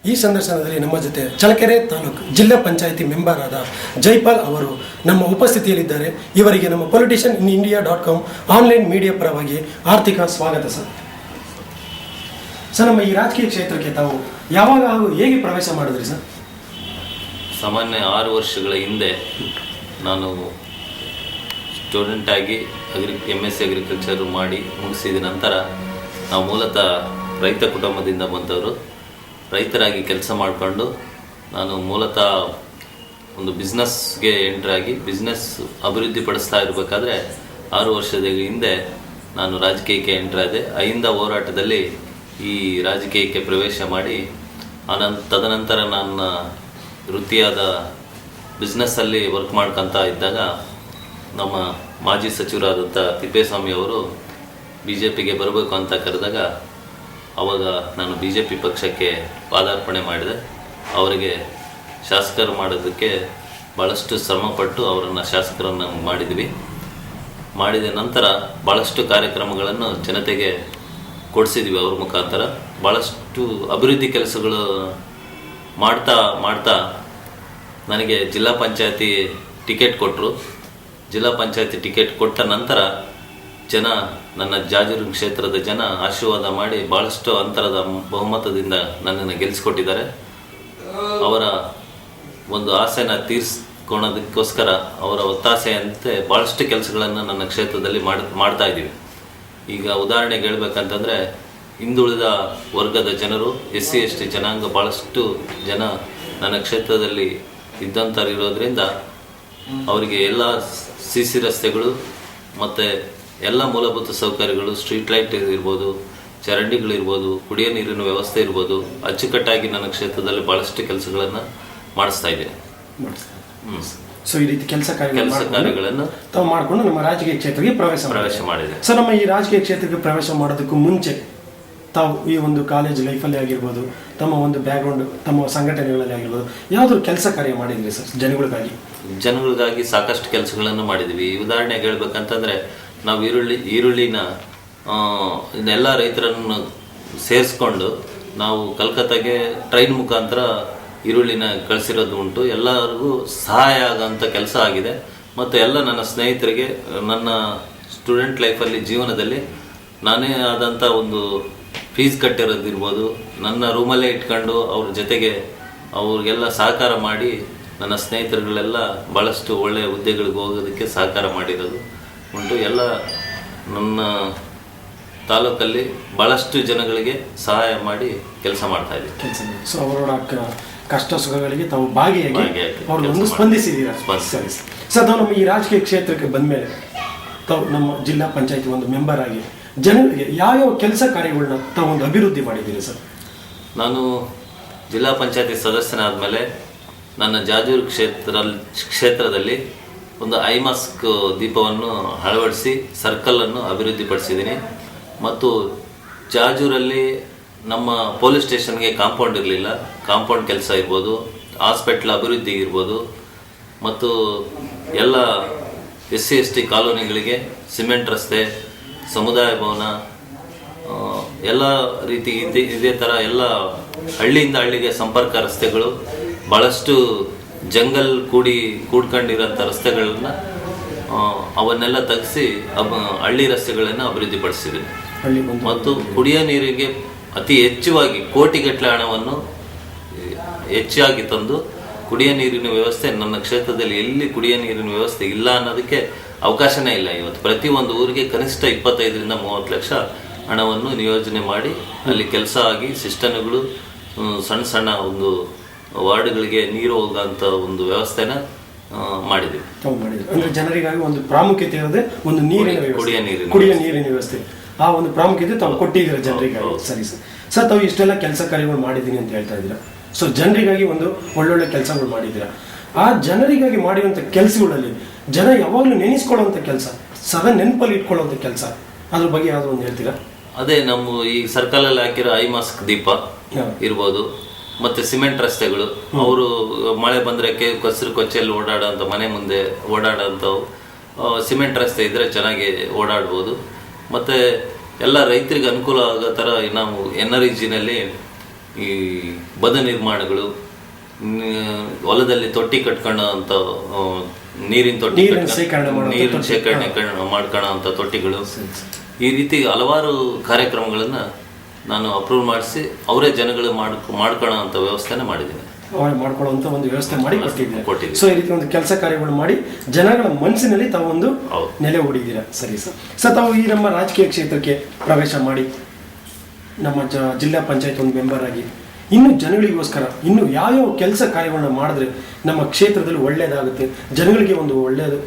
ಈ ಸಂದರ್ಶನದಲ್ಲಿ ನಮ್ಮ ಜೊತೆ ಚಳ್ಳಕೆರೆ ತಾಲೂಕು ಜಿಲ್ಲಾ ಪಂಚಾಯಿತಿ ಮೆಂಬರ್ ಆದ ಜೈಪಾಲ್ ಅವರು ನಮ್ಮ ಉಪಸ್ಥಿತಿಯಲ್ಲಿದ್ದಾರೆ. ಇವರಿಗೆ ನಮ್ಮ ಪೊಲಿಟಿಷಿಯನ್ ಇನ್ ಇಂಡಿಯಾ.com ಆನ್ಲೈನ್ ಮೀಡಿಯಾ ಪರವಾಗಿ ಆರ್ಥಿಕ ಸ್ವಾಗತ ಸರ್. ನಮ್ಮ ಈ ರಾಜಕೀಯ ಕ್ಷೇತ್ರಕ್ಕೆ ತಾವು ಯಾವಾಗ ಹಾಗೂ ಹೇಗೆ ಪ್ರವೇಶ ಮಾಡಿದ್ರಿ ಸರ್? ಸಾಮಾನ್ಯ 6 ವರ್ಷಗಳ ಹಿಂದೆ ನಾನು ಸ್ಟೂಡೆಂಟ್ ಆಗಿ MSc ಅಗ್ರಿಕಲ್ಚರ್ ಮಾಡಿ ಮುಗಿಸಿದ ನಂತರ ನಾವು ಮೂಲತಃ ರೈತ ಕುಟುಂಬದಿಂದ ಬಂದವರು. ರೈತರಾಗಿ ಕೆಲಸ ಮಾಡಿಕೊಂಡು ನಾನು ಮೂಲತಃ ಒಂದು ಬಿಸ್ನೆಸ್ಗೆ ಎಂಟ್ರಾಗಿ ಬಿಸ್ನೆಸ್ ಅಭಿವೃದ್ಧಿ ಪಡಿಸ್ತಾ ಇರಬೇಕಾದ್ರೆ 6 ವರ್ಷದ ಹಿಂದೆ ನಾನು ರಾಜಕೀಯಕ್ಕೆ ಎಂಟ್ರಾದೆ. ಅಹಿಂದ ಹೋರಾಟದಲ್ಲಿ ಈ ರಾಜಕೀಯಕ್ಕೆ ಪ್ರವೇಶ ಮಾಡಿ ತದನಂತರ ನನ್ನ ವೃತ್ತಿಯಾದ ಬಿಸ್ನೆಸ್ಸಲ್ಲಿ ವರ್ಕ್ ಮಾಡ್ಕೊತಾ ಇದ್ದಾಗ ನಮ್ಮ ಮಾಜಿ ಸಚಿವರಾದಂಥ ತಿಪ್ಪೇಸ್ವಾಮಿ ಅವರು BJPಗೆ ಬರಬೇಕು ಅಂತ ಕರೆದಾಗ ಆವಾಗ ನಾನು BJP ಪಕ್ಷಕ್ಕೆ ಪಾದಾರ್ಪಣೆ ಮಾಡಿದೆ. ಅವರಿಗೆ ಶಾಸಕರು ಮಾಡೋದಕ್ಕೆ ಭಾಳಷ್ಟು ಶ್ರಮಪಟ್ಟು ಅವರನ್ನು ಶಾಸಕರನ್ನು ಮಾಡಿದ ನಂತರ ಭಾಳಷ್ಟು ಕಾರ್ಯಕ್ರಮಗಳನ್ನು ಜನತೆಗೆ ಕೊಡಿಸಿದ್ವಿ. ಅವ್ರ ಮುಖಾಂತರ ಭಾಳಷ್ಟು ಅಭಿವೃದ್ಧಿ ಕೆಲಸಗಳು ಮಾಡ್ತಾ ನನಗೆ ಜಿಲ್ಲಾ ಪಂಚಾಯತಿ ಟಿಕೆಟ್ ಕೊಟ್ಟರು. ಜಿಲ್ಲಾ ಪಂಚಾಯತಿ ಟಿಕೆಟ್ ಕೊಟ್ಟ ನಂತರ ಜನ ನನ್ನ ಜಾಜೂರು ಕ್ಷೇತ್ರದ ಜನ ಆಶೀರ್ವಾದ ಮಾಡಿ ಭಾಳಷ್ಟು ಅಂತರದ ಬಹುಮತದಿಂದ ನನ್ನನ್ನು ಗೆಲ್ಲಿಸ್ಕೊಟ್ಟಿದ್ದಾರೆ. ಅವರ ಒಂದು ಆಸೆನ ತೀರಿಸ್ಕೊಳೋದಕ್ಕೋಸ್ಕರ ಅವರ ಒತ್ತಾಸೆಯಂತೆ ಭಾಳಷ್ಟು ಕೆಲಸಗಳನ್ನು ನನ್ನ ಕ್ಷೇತ್ರದಲ್ಲಿ ಮಾಡ್ತಾ ಇದ್ದೀವಿ. ಈಗ ಉದಾಹರಣೆಗೆ ಹೇಳ್ಬೇಕಂತಂದರೆ ಹಿಂದುಳಿದ ವರ್ಗದ ಜನರು SC ST ಜನಾಂಗ ಭಾಳಷ್ಟು ಜನ ನನ್ನ ಕ್ಷೇತ್ರದಲ್ಲಿ ಇರೋದ್ರಿಂದ ಅವರಿಗೆ ಎಲ್ಲ CC ರಸ್ತೆಗಳು ಮತ್ತು ಎಲ್ಲ ಮೂಲಭೂತ ಸೌಕರ್ಯಗಳು, ಸ್ಟ್ರೀಟ್ ಲೈಟ್ ಇರ್ಬೋದು, ಚರಂಡಿಗಳಿರ್ಬೋದು, ಕುಡಿಯೋ ನೀರಿನ ವ್ಯವಸ್ಥೆ ಇರ್ಬೋದು, ಅಚ್ಚುಕಟ್ಟಾಗಿ ನನ್ನ ಕ್ಷೇತ್ರದಲ್ಲಿ ಭಾಳಷ್ಟು ಕೆಲಸಗಳನ್ನು ಮಾಡಿಸ್ತಾ ಇದ್ದೇನೆ. ಸೊ ಈ ರೀತಿ ಕೆಲಸ ಕಾರ್ಯಗಳನ್ನು ತಾವು ಮಾಡಿಕೊಂಡು ನಮ್ಮ ರಾಜಕೀಯ ಕ್ಷೇತ್ರಕ್ಕೆ ಪ್ರವೇಶ ಮಾಡಿದೆ. ಸೊ ನಮ್ಮ ಈ ರಾಜಕೀಯ ಕ್ಷೇತ್ರಕ್ಕೆ ಪ್ರವೇಶ ಮಾಡೋದಕ್ಕೂ ಮುಂಚೆ ತಾವು ಈ ಒಂದು ಕಾಲೇಜ್ ಲೈಫಲ್ಲಿ ಆಗಿರ್ಬೋದು, ತಮ್ಮ ಒಂದು ಬ್ಯಾಕ್ಗ್ರೌಂಡ್, ತಮ್ಮ ಸಂಘಟನೆಗಳಲ್ಲಿ ಆಗಿರ್ಬೋದು, ಯಾವುದಾದ್ರು ಕೆಲಸ ಕಾರ್ಯ ಮಾಡಿದ್ರಿ ಸರ್? ಜನಗಳಿಗಾಗಿ ಸಾಕಷ್ಟು ಕೆಲಸಗಳನ್ನು ಮಾಡಿದ್ವಿ. ಉದಾಹರಣೆಗೆ ಹೇಳ್ಬೇಕಂತಂದರೆ ನಾವು ಈರುಳ್ಳಿನ ಎಲ್ಲ ರೈತರನ್ನು ಸೇರಿಸ್ಕೊಂಡು ನಾವು ಕಲ್ಕತ್ತಾಗೆ ಟ್ರೈನ್ ಮುಖಾಂತರ ಈರುಳ್ಳಿನ ಕಳಿಸಿರೋದು ಉಂಟು. ಎಲ್ಲರಿಗೂ ಸಹಾಯ ಆಗೋಂಥ ಕೆಲಸ ಆಗಿದೆ. ಮತ್ತು ಎಲ್ಲ ನನ್ನ ಸ್ನೇಹಿತರಿಗೆ ನನ್ನ ಸ್ಟೂಡೆಂಟ್ ಲೈಫಲ್ಲಿ ಜೀವನದಲ್ಲಿ ನಾನೇ ಆದಂಥ ಒಂದು ಫೀಸ್ ಕಟ್ಟಿರೋದಿರ್ಬೋದು, ನನ್ನ ರೂಮಲ್ಲೇ ಇಟ್ಕೊಂಡು ಅವ್ರ ಜೊತೆಗೆ ಅವ್ರಿಗೆಲ್ಲ ಸಹಕಾರ ಮಾಡಿ ನನ್ನ ಸ್ನೇಹಿತರುಗಳೆಲ್ಲ ಭಾಳಷ್ಟು ಒಳ್ಳೆಯ ಹುದ್ದೆಗಳಿಗೆ ಹೋಗೋದಕ್ಕೆ ಸಹಕಾರ ಮಾಡಿರೋದು ಉಂಟು. ಎಲ್ಲ ನನ್ನ ತಾಲೂಕಲ್ಲಿ ಭಾಳಷ್ಟು ಜನಗಳಿಗೆ ಸಹಾಯ ಮಾಡಿ ಕೆಲಸ ಮಾಡ್ತಾ ಇದ್ದೀವಿ. ಸೊ ಅವರ ಕಷ್ಟ ಸುಖಗಳಿಗೆ ತಾವು ಭಾಗಿಯಾಗಿ ಅವ್ರನ್ನೊಂದು ಸ್ಪಂದಿಸಿದ್ದೀರಾ? ಸರಿ ಸರ್, ತಾವು ನಮ್ಮ ಈ ರಾಜಕೀಯ ಕ್ಷೇತ್ರಕ್ಕೆ ಬಂದ ಮೇಲೆ ತಾವು ನಮ್ಮ ಜಿಲ್ಲಾ ಪಂಚಾಯತಿ ಒಂದು ಮೆಂಬರ್ ಆಗಿ ಜನರಿಗೆ ಯಾವ್ಯಾವ ಕೆಲಸ ಕಾರ್ಯಗಳನ್ನ ತಾವು ಒಂದು ಅಭಿವೃದ್ಧಿ ಮಾಡಿದ್ದೀರಿ ಸರ್? ನಾನು ಜಿಲ್ಲಾ ಪಂಚಾಯತಿ ಸದಸ್ಯನಾದ ಮೇಲೆ ನನ್ನ ಜಾಜೂರು ಕ್ಷೇತ್ರದಲ್ಲಿ ಒಂದು ಐಮಾಸ್ಕ್ ದೀಪವನ್ನು ಅಳವಡಿಸಿ ಸರ್ಕಲನ್ನು ಅಭಿವೃದ್ಧಿಪಡಿಸಿದ್ದೀನಿ. ಮತ್ತು ಜಾಜೂರಲ್ಲಿ ನಮ್ಮ ಪೊಲೀಸ್ ಸ್ಟೇಷನ್ಗೆ ಕಾಂಪೌಂಡ್ ಇರಲಿಲ್ಲ, ಕಾಂಪೌಂಡ್ ಕೆಲಸ ಇರ್ಬೋದು, ಹಾಸ್ಪಿಟ್ಲ್ ಅಭಿವೃದ್ಧಿ ಇರ್ಬೋದು, ಮತ್ತು ಎಲ್ಲ SC ST ಕಾಲೋನಿಗಳಿಗೆ ಸಿಮೆಂಟ್ ರಸ್ತೆ, ಸಮುದಾಯ ಭವನ, ಎಲ್ಲ ರೀತಿ ಇದೇ ಥರ ಎಲ್ಲ ಹಳ್ಳಿಯಿಂದ ಹಳ್ಳಿಗೆ ಸಂಪರ್ಕ ರಸ್ತೆಗಳು, ಭಾಳಷ್ಟು ಜಂಗಲ್ ಕೂಡ್ಕೊಂಡಿರೋಂಥ ರಸ್ತೆಗಳನ್ನ ಅವನ್ನೆಲ್ಲ ತೆಗೆಸಿ ಹಳ್ಳಿ ರಸ್ತೆಗಳನ್ನು ಅಭಿವೃದ್ಧಿಪಡಿಸಿದ್ದೀನಿ. ಮತ್ತು ಕುಡಿಯೋ ನೀರಿಗೆ ಅತಿ ಹೆಚ್ಚುವಾಗಿ ಕೋಟಿಗಟ್ಟಲೆ ಹಣವನ್ನು ಹೆಚ್ಚಾಗಿ ತಂದು ಕುಡಿಯೋ ನೀರಿನ ವ್ಯವಸ್ಥೆ ನನ್ನ ಕ್ಷೇತ್ರದಲ್ಲಿ ಎಲ್ಲಿ ಕುಡಿಯೋ ನೀರಿನ ವ್ಯವಸ್ಥೆ ಇಲ್ಲ ಅನ್ನೋದಕ್ಕೆ ಅವಕಾಶನೇ ಇಲ್ಲ. ಇವತ್ತು ಪ್ರತಿಯೊಂದು ಊರಿಗೆ ಕನಿಷ್ಠ 25ರಿಂದ 30 ಲಕ್ಷ ಹಣವನ್ನು ನಿಯೋಜನೆ ಮಾಡಿ ಅಲ್ಲಿ ಕೆಲಸ ಆಗಿ ಸಿಸ್ಟಮ್ಗಳು, ಸಣ್ಣ ಒಂದು ವಾರ್ಡ್ಗಳಿಗೆ ನೀರು ಹೋಗೋಂಥ ಒಂದು ವ್ಯವಸ್ಥೆನ ಮಾಡಿದ್ವಿ. ಅಂದ್ರೆ ಜನರಿಗಾಗಿ ಒಂದು ಪ್ರಾಮುಖ್ಯತೆ ಇರೋದೇ ಒಂದು ಕುಡಿಯ ನೀರಿನ ವ್ಯವಸ್ಥೆ, ಆ ಒಂದು ಪ್ರಾಮುಖ್ಯತೆ ತಾವು ಕೊಟ್ಟಿದ್ದೀರಾ ಜನರಿಗಾಗಿ. ಸರಿ ಸರ್, ತಾವು ಇಷ್ಟೆಲ್ಲ ಕೆಲಸ ಕಾರ್ಯಗಳು ಮಾಡಿದ್ದೀನಿ ಅಂತ ಹೇಳ್ತಾ ಇದ್ದೀರಾ. ಸೊ ಜನರಿಗಾಗಿ ಒಂದು ಒಳ್ಳೊಳ್ಳೆ ಕೆಲಸಗಳು ಮಾಡಿದ್ದೀರಾ. ಆ ಜನರಿಗಾಗಿ ಮಾಡಿರುವಂಥ ಕೆಲಸಗಳಲ್ಲಿ ಜನ ಯಾವಾಗಲೂ ನೆನೆಸ್ಕೊಳ್ಳುವಂಥ ಕೆಲಸ, ಸದಾ ನೆನಪಲ್ಲಿ ಇಟ್ಕೊಳ್ಳುವಂಥ ಕೆಲಸ, ಅದ್ರ ಬಗ್ಗೆ ಯಾವ್ದು ಒಂದು ಹೇಳ್ತೀರಾ? ಅದೇ ನಮ್ಮ ಈ ಸರ್ಕಲಲ್ಲಿ ಹಾಕಿರೋ ಐಮಾಸ್ಕ್ ದೀಪ ಇರ್ಬೋದು, ಮತ್ತು ಸಿಮೆಂಟ್ ರಸ್ತೆಗಳು. ಅವರು ಮಳೆ ಬಂದರೆ ಕಸರು ಕೊಚ್ಚೆಯಲ್ಲಿ ಓಡಾಡೋಂಥ, ಮನೆ ಮುಂದೆ ಓಡಾಡೋಂಥವು ಸಿಮೆಂಟ್ ರಸ್ತೆ ಇದ್ದರೆ ಚೆನ್ನಾಗಿ ಓಡಾಡ್ಬೋದು. ಮತ್ತು ಎಲ್ಲ ರೈತರಿಗೆ ಅನುಕೂಲ ಆಗೋ ಥರ ನಾವು NREGನಲ್ಲಿ ಈ ಬದು ನಿರ್ಮಾಣಗಳು, ಹೊಲದಲ್ಲಿ ತೊಟ್ಟಿ ಕಟ್ಕೊಳ್ಳೋ ಅಂತ ನೀರಿನ ತೊಟ್ಟಿ ನೀರಿನ ಶೇಖರಣೆ ಮಾಡ್ಕೊಳ್ಳೋ ಅಂತ ತೊಟ್ಟಿಗಳು, ಈ ರೀತಿ ಹಲವಾರು ಕಾರ್ಯಕ್ರಮಗಳನ್ನು ನಾನು ಅಪ್ರೂವ್ ಮಾಡಿಸಿ ಅವರೇ ಜನಗಳು ಮಾಡ್ಕೊಳ್ಳೋ ಅಂತ ವ್ಯವಸ್ಥೆನ ಮಾಡಿದ್ದೀನಿ. ಮಾಡ್ಕೊಳ್ಳುವಂತ ಒಂದು ವ್ಯವಸ್ಥೆ ಮಾಡಿ ಕೊಟ್ಟಿದ್ದೀರಾ. ಸೊ ಈ ರೀತಿ ಒಂದು ಕೆಲಸ ಕಾರ್ಯಗಳು ಮಾಡಿ ಜನಗಳ ಮನಸ್ಸಿನಲ್ಲಿ ತಾವು ಒಂದು ನೆಲೆ ಹೂಡಿದ್ದೀರಾ. ಸರಿ ಸರ್. ಸರ್ ತಾವು ಈ ನಮ್ಮ ರಾಜಕೀಯ ಕ್ಷೇತ್ರಕ್ಕೆ ಪ್ರವೇಶ ಮಾಡಿ ನಮ್ಮ ಜಿಲ್ಲಾ ಪಂಚಾಯತ್ ಒಂದು ಮೆಂಬರ್ ಆಗಿ ಇನ್ನು ಜನಗಳಿಗೋಸ್ಕರ ಇನ್ನು ಯಾವ್ಯಾವ ಕೆಲಸ ಕಾರ್ಯಗಳನ್ನ ಮಾಡಿದ್ರೆ ನಮ್ಮ ಕ್ಷೇತ್ರದಲ್ಲಿ ಒಳ್ಳೇದಾಗುತ್ತೆ, ಜನಗಳಿಗೆ ಒಂದು ಒಳ್ಳೇದು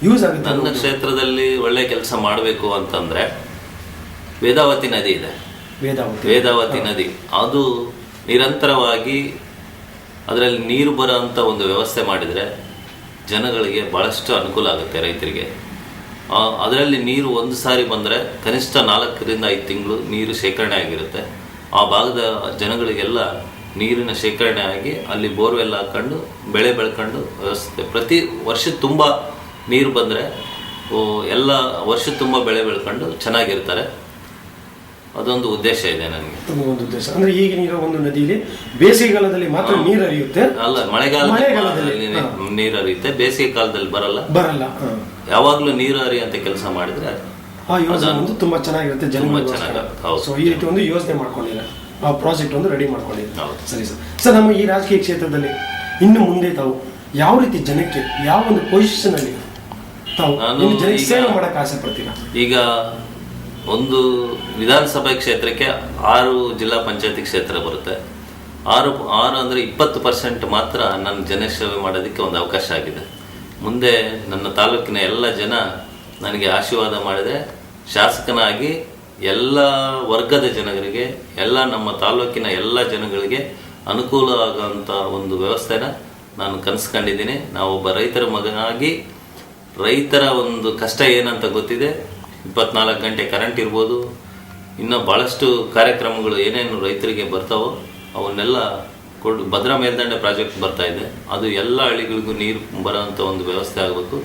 ಯೂಸ್ ಆಗುತ್ತೆ? ನನ್ನ ಕ್ಷೇತ್ರದಲ್ಲಿ ಒಳ್ಳೆ ಕೆಲಸ ಮಾಡಬೇಕು ಅಂತಂದ್ರೆ ವೇದಾವತಿ ನದಿ ಇದೆ. ವೇದಾವತಿ ನದಿ ಅದು ನಿರಂತರವಾಗಿ ಅದರಲ್ಲಿ ನೀರು ಬರೋ ಅಂತ ಒಂದು ವ್ಯವಸ್ಥೆ ಮಾಡಿದರೆ ಜನಗಳಿಗೆ ಭಾಳಷ್ಟು ಅನುಕೂಲ ಆಗುತ್ತೆ. ರೈತರಿಗೆ ಅದರಲ್ಲಿ ನೀರು ಒಂದು ಸಾರಿ ಬಂದರೆ ಕನಿಷ್ಠ 4 ರಿಂದ 5 ತಿಂಗಳು ನೀರು ಶೇಖರಣೆ ಆಗಿರುತ್ತೆ. ಆ ಭಾಗದ ಜನಗಳಿಗೆಲ್ಲ ನೀರಿನ ಶೇಖರಣೆ ಆಗಿ ಅಲ್ಲಿ ಬೋರ್ವೆಲ್ ಹಾಕೊಂಡು ಬೆಳೆ ಬೆಳ್ಕೊಂಡು ವ್ಯವಸ್ಥೆ, ಪ್ರತಿ ವರ್ಷ ತುಂಬ ನೀರು ಬಂದರೆ ಎಲ್ಲ ವರ್ಷ ತುಂಬ ಬೆಳೆ ಬೆಳ್ಕೊಂಡು ಚೆನ್ನಾಗಿರ್ತಾರೆ. ಅದೊಂದು ಉದ್ದೇಶ ಇದೆ ನನಗೆ. ಒಂದು ಉದ್ದೇಶ ಅಂದ್ರೆ ಈಗಿನ ಒಂದು ನದಿಯಲ್ಲಿ ಬೇಸಿಗೆಗಾಲದಲ್ಲಿ ಮಾತ್ರ ನೀರು ಹರಿಯುತ್ತೆ, ಅಲ್ಲ ಮಳೆಗಾಲದಲ್ಲಿ ನೀರು ಹರಿಯುತ್ತೆ, ಬೇಸಿಗೆ ಕಾಲದಲ್ಲಿ ಬರಲ್ಲ. ಯಾವಾಗ್ಲೂ ನೀರು ಹರಿಯಂತ ಕೆಲಸ ಮಾಡಿದ್ರೆ ಆ ಯೋಜನೆ ಒಂದು ತುಂಬಾ ಚೆನ್ನಾಗಿರುತ್ತೆ, ಸೊ ಈ ರೀತಿ ಒಂದು ಯೋಜನೆ ಮಾಡ್ಕೊಂಡಿಲ್ಲ, ಆ ಪ್ರಾಜೆಕ್ಟ್ ಒಂದು ರೆಡಿ ಮಾಡ್ಕೊಂಡಿಲ್ಲ. ಸರಿ ಸರ್. ಸರ್ ನಮ್ಮ ಈ ರಾಜಕೀಯ ಕ್ಷೇತ್ರದಲ್ಲಿ ಇನ್ನು ಮುಂದೆ ತಾವು ಯಾವ ರೀತಿ ಜನಕ್ಕೆ ಯಾವ ಒಂದು ಪೊಸಿಷನ್ ಅಲ್ಲಿ ತಾವು ಜನಕ್ಕೆ ಸೇವೆ ಮಾಡಕ್ಕೆ ಆಸೆ ಪಡ್ತೀರಾ? ಈಗ ಒಂದು ವಿಧಾನಸಭೆ ಕ್ಷೇತ್ರಕ್ಕೆ 6 ಜಿಲ್ಲಾ ಪಂಚಾಯತಿ ಕ್ಷೇತ್ರ ಬರುತ್ತೆ. 6 ಅಂದರೆ 20% ಮಾತ್ರ ನನ್ನ ಜನಸೇವೆ ಮಾಡೋದಕ್ಕೆ ಒಂದು ಅವಕಾಶ ಆಗಿದೆ. ಮುಂದೆ ನನ್ನ ತಾಲೂಕಿನ ಎಲ್ಲ ಜನ ನನಗೆ ಆಶೀರ್ವಾದ ಮಾಡಿದರೆ ಶಾಸಕನಾಗಿ ಎಲ್ಲ ವರ್ಗದ ಜನಗಳಿಗೆ, ಎಲ್ಲ ನಮ್ಮ ತಾಲೂಕಿನ ಎಲ್ಲ ಜನಗಳಿಗೆ ಅನುಕೂಲ ಆಗೋಂಥ ಒಂದು ವ್ಯವಸ್ಥೆನ ನಾನು ಕನಸ್ಕೊಂಡಿದ್ದೀನಿ. ನಾವೊಬ್ಬ ರೈತರ ಮಗನಾಗಿ ರೈತರ ಒಂದು ಕಷ್ಟ ಏನಂತ ಗೊತ್ತಿದೆ. 24 ಗಂಟೆ ಕರೆಂಟ್ ಇರ್ಬೋದು, ಇನ್ನೂ ಭಾಳಷ್ಟು ಕಾರ್ಯಕ್ರಮಗಳು ಏನೇನು ರೈತರಿಗೆ ಬರ್ತಾವೋ ಅವನ್ನೆಲ್ಲ ಭದ್ರಾ ಮೇಲ್ದಂಡೆ ಪ್ರಾಜೆಕ್ಟ್ ಬರ್ತಾ ಇದೆ. ಅದು ಎಲ್ಲ ಹಳ್ಳಿಗಳಿಗೂ ನೀರು ಬರೋಂಥ ಒಂದು ವ್ಯವಸ್ಥೆ ಆಗಬೇಕು.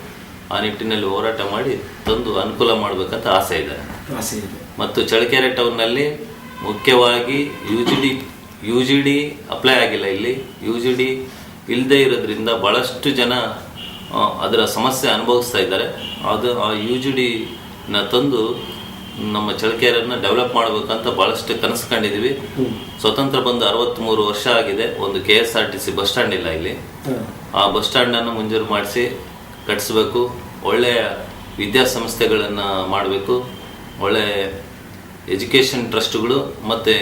ಆ ನಿಟ್ಟಿನಲ್ಲಿ ಹೋರಾಟ ಮಾಡಿ ತಂದು ಅನುಕೂಲ ಮಾಡಬೇಕಂತ ಆಸೆ ಇದೆ. ಮತ್ತು ಚಳ್ಳಕೆರೆ ಟೌನ್ನಲ್ಲಿ ಮುಖ್ಯವಾಗಿ ಯು ಜಿ ಡಿ ಅಪ್ಲೈ ಆಗಿಲ್ಲ. ಇಲ್ಲಿ ಯು ಜಿ ಡಿ ಇಲ್ಲದೆ ಇರೋದ್ರಿಂದ ಭಾಳಷ್ಟು ಜನ ಅದರ ಸಮಸ್ಯೆ ಅನುಭವಿಸ್ತಾ ಇದ್ದಾರೆ. ಅದು ಆ ಯು ಜಿ ಡಿನ ತಂದು ನಮ್ಮ ಚಳ್ಳಕೆರೆಯನ್ನು ಡೆವಲಪ್ ಮಾಡಬೇಕಂತ ಭಾಳಷ್ಟು ಕನಸು ಕಂಡಿದ್ದೀವಿ. ಸ್ವತಂತ್ರ ಬಂದು 63 ವರ್ಷ ಆಗಿದೆ. ಒಂದು KSRTC ಬಸ್ ಸ್ಟ್ಯಾಂಡ್ ಇಲ್ಲ ಇಲ್ಲಿ. ಆ ಬಸ್ ಸ್ಟ್ಯಾಂಡನ್ನು ಮಂಜೂರು ಮಾಡಿಸಿ ಕಟ್ಟಿಸ್ಬೇಕು. ಒಳ್ಳೆಯ ವಿದ್ಯಾಸಂಸ್ಥೆಗಳನ್ನು ಮಾಡಬೇಕು. ಒಳ್ಳೆಯ ಎಜುಕೇಷನ್ ಟ್ರಸ್ಟ್ಗಳು ಮತ್ತು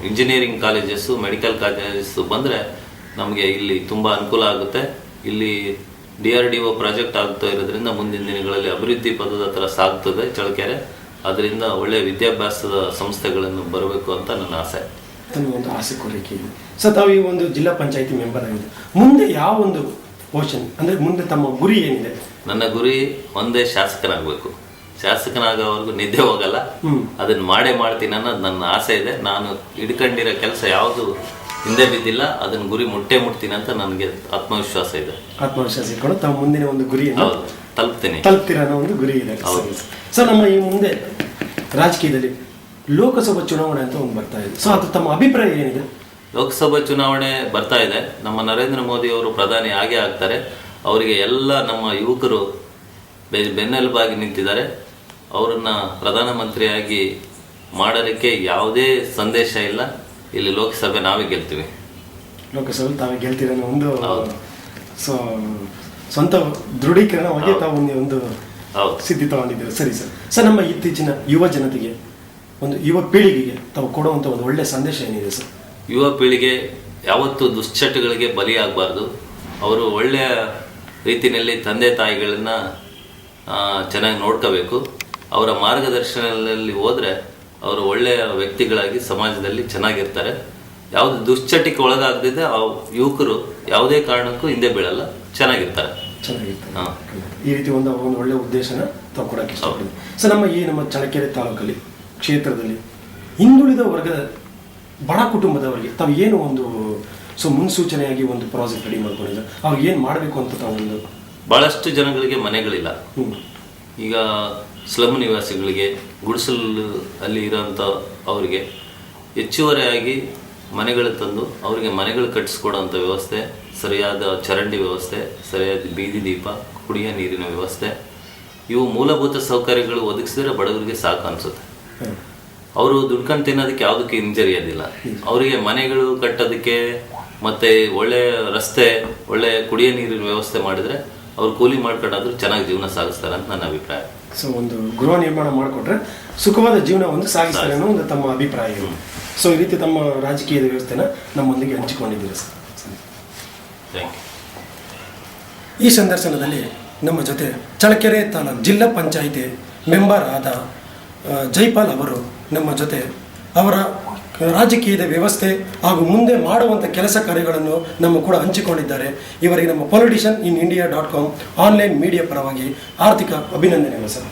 ಇಂಜಿನಿಯರಿಂಗ್ ಕಾಲೇಜಸ್ಸು, ಮೆಡಿಕಲ್ ಕಾಲೇಜಸ್ಸು ಬಂದರೆ ನಮಗೆ ಇಲ್ಲಿ ತುಂಬ ಅನುಕೂಲ ಆಗುತ್ತೆ. ಇಲ್ಲಿ DRDO ಪ್ರಾಜೆಕ್ಟ್ ಆಗ್ತಾ ಇರೋದ್ರಿಂದ ಮುಂದಿನ ದಿನಗಳಲ್ಲಿ ಅಭಿವೃದ್ಧಿ ಪದದ ಹತ್ರ ಸಾಗ್ತದೆ ಚಳ್ಳಕೆರೆ. ಅದರಿಂದ ಒಳ್ಳೆಯ ವಿದ್ಯಾಭ್ಯಾಸದ ಸಂಸ್ಥೆಗಳನ್ನು ಬರಬೇಕು ಅಂತ ನನ್ನ ಆಸೆ. ಒಂದು ಆಸೆ ಕೋರಿಕೆ ಇದೆ. ಸರ್ ತಾವು ಈ ಒಂದು ಜಿಲ್ಲಾ ಪಂಚಾಯತಿ ಮೆಂಬರ್ ಆಗಿದೆ, ಮುಂದೆ ಯಾವ ಒಂದು ಪೋಷನ್ ಅಂದರೆ ಮುಂದೆ ತಮ್ಮ ಗುರಿ ಏನಿದೆ? ನನ್ನ ಗುರಿ ಒಂದೇ, ಶಾಸಕನಾಗಬೇಕು. ಶಾಸಕನಾಗೋವರೆಗೂ ನಿದ್ದೆ ಹೋಗಲ್ಲ, ಅದನ್ನು ಮಾಡೇ ಮಾಡ್ತೀನಿ ಅನ್ನೋದು ನನ್ನ ಆಸೆ ಇದೆ. ನಾನು ಹಿಡ್ಕೊಂಡಿರೋ ಕೆಲಸ ಯಾವುದು ಹಿಂದೆ ಬಿದ್ದಿಲ್ಲ, ಅದನ್ನ ಗುರಿ ಮುಟ್ತೀನಿ ಅಂತ ನನಗೆ ಆತ್ಮವಿಶ್ವಾಸ ಇದೆ. ಆತ್ಮವಿಶ್ವಾಸ ಇಟ್ಕೊಂಡು ತಾವು ಮುಂದಿನ ಒಂದು ಗುರಿಯನ್ನು ತಲುಪ್ತೀರ ಅನ್ನೋ ಒಂದು ಗುರಿ ಇದೆ. ಸರ್ ನಮ್ಮ ಈ ಮುಂದೆ ರಾಜಕೀಯದಲ್ಲಿ ಲೋಕಸಭಾ ಚುನಾವಣೆ ಅಂತ ಒಂದು ಬರ್ತಾ ಇದೆ. ಸೊ ಅದು ತಮ್ಮ ಅಭಿಪ್ರಾಯ ಏನಿದೆ? ಲೋಕಸಭಾ ಚುನಾವಣೆ ಬರ್ತಾ ಇದೆ. ನಮ್ಮ ನರೇಂದ್ರ ಮೋದಿ ಅವರು ಪ್ರಧಾನಿ ಆಗೇ ಆಗ್ತಾರೆ. ಅವರಿಗೆ ಎಲ್ಲ ನಮ್ಮ ಯುವಕರು ಬೆನ್ನೆಲುಬಾಗಿ ನಿಂತಿದ್ದಾರೆ. ಅವರನ್ನ ಪ್ರಧಾನಮಂತ್ರಿಯಾಗಿ ಮಾಡೋದಕ್ಕೆ ಯಾವುದೇ ಸಂದೇಶ ಇಲ್ಲ. ಇಲ್ಲಿ ಲೋಕಸಭೆ ನಾವೇ ಗೆಲ್ತೀವಿ. ಲೋಕಸಭೆ ತಾವೇ ಗೆಲ್ತೀರ ಅನ್ನೋ ಒಂದು ಸ್ವಂತ ದೃಢೀಕರಣವಾಗಿ ತಾವು ಒಂದು ಸಿದ್ಧಿ ತಗೊಂಡಿದ್ದೀರಾ. ಸರಿ ಸರ್. ಸರ್ ನಮ್ಮ ಇತ್ತೀಚಿನ ಯುವ ಜನತೆಗೆ, ಒಂದು ಯುವ ಪೀಳಿಗೆಗೆ ತಾವು ಕೊಡುವಂಥ ಒಂದು ಒಳ್ಳೆಯ ಸಂದೇಶ ಏನಿದೆ ಸರ್? ಯುವ ಪೀಳಿಗೆ ಯಾವತ್ತೂ ದುಶ್ಚಟಗಳಿಗೆ ಬಲಿಯಾಗಬಾರ್ದು. ಅವರು ಒಳ್ಳೆಯ ರೀತಿಯಲ್ಲಿ ತಂದೆ ತಾಯಿಗಳನ್ನ ಚೆನ್ನಾಗಿ ನೋಡ್ಕೋಬೇಕು. ಅವರ ಮಾರ್ಗದರ್ಶನದಲ್ಲಿ ಹೋದರೆ ಅವರು ಒಳ್ಳೆಯ ವ್ಯಕ್ತಿಗಳಾಗಿ ಸಮಾಜದಲ್ಲಿ ಚೆನ್ನಾಗಿರ್ತಾರೆ. ಯಾವುದು ದುಶ್ಚಟಕ್ಕೆ ಒಳಗಾಗದಿದ್ದೆ ಆ ಯುವಕರು ಯಾವುದೇ ಕಾರಣಕ್ಕೂ ಹಿಂದೆ ಬೀಳಲ್ಲ, ಚೆನ್ನಾಗಿರ್ತಾರೆ. ಈ ರೀತಿ ಒಂದು ಒಳ್ಳೆಯ ಉದ್ದೇಶನ ತಾವು ಕೊಡೋಕ್ಕೆ ಇಷ್ಟಪಡ್ತೀನಿ. ಸರ್ ನಮ್ಮ ಚಳ್ಳಕೆರೆ ತಾಲೂಕಲ್ಲಿ ಕ್ಷೇತ್ರದಲ್ಲಿ ಹಿಂದುಳಿದ ವರ್ಗದ ಬಡ ಕುಟುಂಬದವರಿಗೆ ತಾವು ಏನು ಒಂದು ಮುನ್ಸೂಚನೆಯಾಗಿ ಒಂದು ಪ್ರಾಜೆಕ್ಟ್ ರೆಡಿ ಮಾಡ್ಕೊಂಡಿದ್ದಾರೆ, ಅವ್ರಿಗೆ ಏನು ಮಾಡಬೇಕು ಅಂತ ತಾವು ಒಂದು? ಭಾಳಷ್ಟು ಜನಗಳಿಗೆ ಮನೆಗಳಿಲ್ಲ. ಈಗ ಸ್ಲಮ್ ನಿವಾಸಿಗಳಿಗೆ, ಗುಡಿಸಲು ಅಲ್ಲಿ ಇರೋಂಥ ಅವರಿಗೆ ಹೆಚ್ಚುವರಿಯಾಗಿ ಮನೆಗಳು ತಂದು ಅವರಿಗೆ ಮನೆಗಳು ಕಟ್ಟಿಸ್ಕೊಡೋಂಥ ವ್ಯವಸ್ಥೆ, ಸರಿಯಾದ ಚರಂಡಿ ವ್ಯವಸ್ಥೆ, ಸರಿಯಾದ ಬೀದಿ ದೀಪ, ಕುಡಿಯೋ ನೀರಿನ ವ್ಯವಸ್ಥೆ, ಇವು ಮೂಲಭೂತ ಸೌಕರ್ಯಗಳು ಒದಗಿಸಿದ್ರೆ ಬಡವರಿಗೆ ಸಾಕು ಅನಿಸುತ್ತೆ. ಅವರು ದುಡ್ಕೊಂಡು ತಿನ್ನೋದಕ್ಕೆ ಯಾವುದಕ್ಕೆ ಹಿಂಜರಿಯೋದಿಲ್ಲ. ಅವರಿಗೆ ಮನೆಗಳು ಕಟ್ಟೋದಕ್ಕೆ ಮತ್ತು ಒಳ್ಳೆ ರಸ್ತೆ, ಒಳ್ಳೆ ಕುಡಿಯೋ ನೀರಿನ ವ್ಯವಸ್ಥೆ ಮಾಡಿದರೆ ಅವ್ರು ಕೂಲಿ ಮಾಡ್ಕೊಂಡಾದ್ರೂ ಚೆನ್ನಾಗಿ ಜೀವನ ಸಾಗಿಸ್ತಾರೆ ಅಂತ ನನ್ನ ಅಭಿಪ್ರಾಯ. ಸೊ ಒಂದು ಗೃಹ ನಿರ್ಮಾಣ ಮಾಡಿಕೊಟ್ರೆ ಸುಖವಾದ ಜೀವನ ಒಂದು ಸಾಗಿಸ್ತಾರೆ ಅನ್ನೋ ಒಂದು ತಮ್ಮ ಅಭಿಪ್ರಾಯ. ಸೊ ಈ ರೀತಿ ತಮ್ಮ ರಾಜಕೀಯದ ವ್ಯವಸ್ಥೆನ ನಮ್ಮೊಂದಿಗೆ ಹಂಚಿಕೊಂಡಿದ್ದೀರಿ ಸರ್. ಥ್ಯಾಂಕ್ ಈ ಯು. ಸಂದರ್ಶನದಲ್ಲಿ ನಮ್ಮ ಜೊತೆ ಚಳ್ಳಕೆರೆ ತಾಲೂಕು ಜಿಲ್ಲಾ ಪಂಚಾಯಿತಿ ಮೆಂಬರ್ ಆದ ಜೈಪಾಲ್ ಅವರು ನಮ್ಮ ಜೊತೆ ಅವರ ರಾಜಕೀಯದ ವ್ಯವಸ್ಥೆ ಹಾಗೂ ಮುಂದೆ ಮಾಡುವಂಥ ಕೆಲಸ ಕಾರ್ಯಗಳನ್ನು ನಮ್ಮ ಕೂಡ ಹಂಚಿಕೊಂಡಿದ್ದಾರೆ. ಇವರಿಗೆ ನಮ್ಮ politician in India .com online media ಪರವಾಗಿ ಆರ್ಥಿಕ ಅಭಿನಂದನೆಗಳು ಸರ್.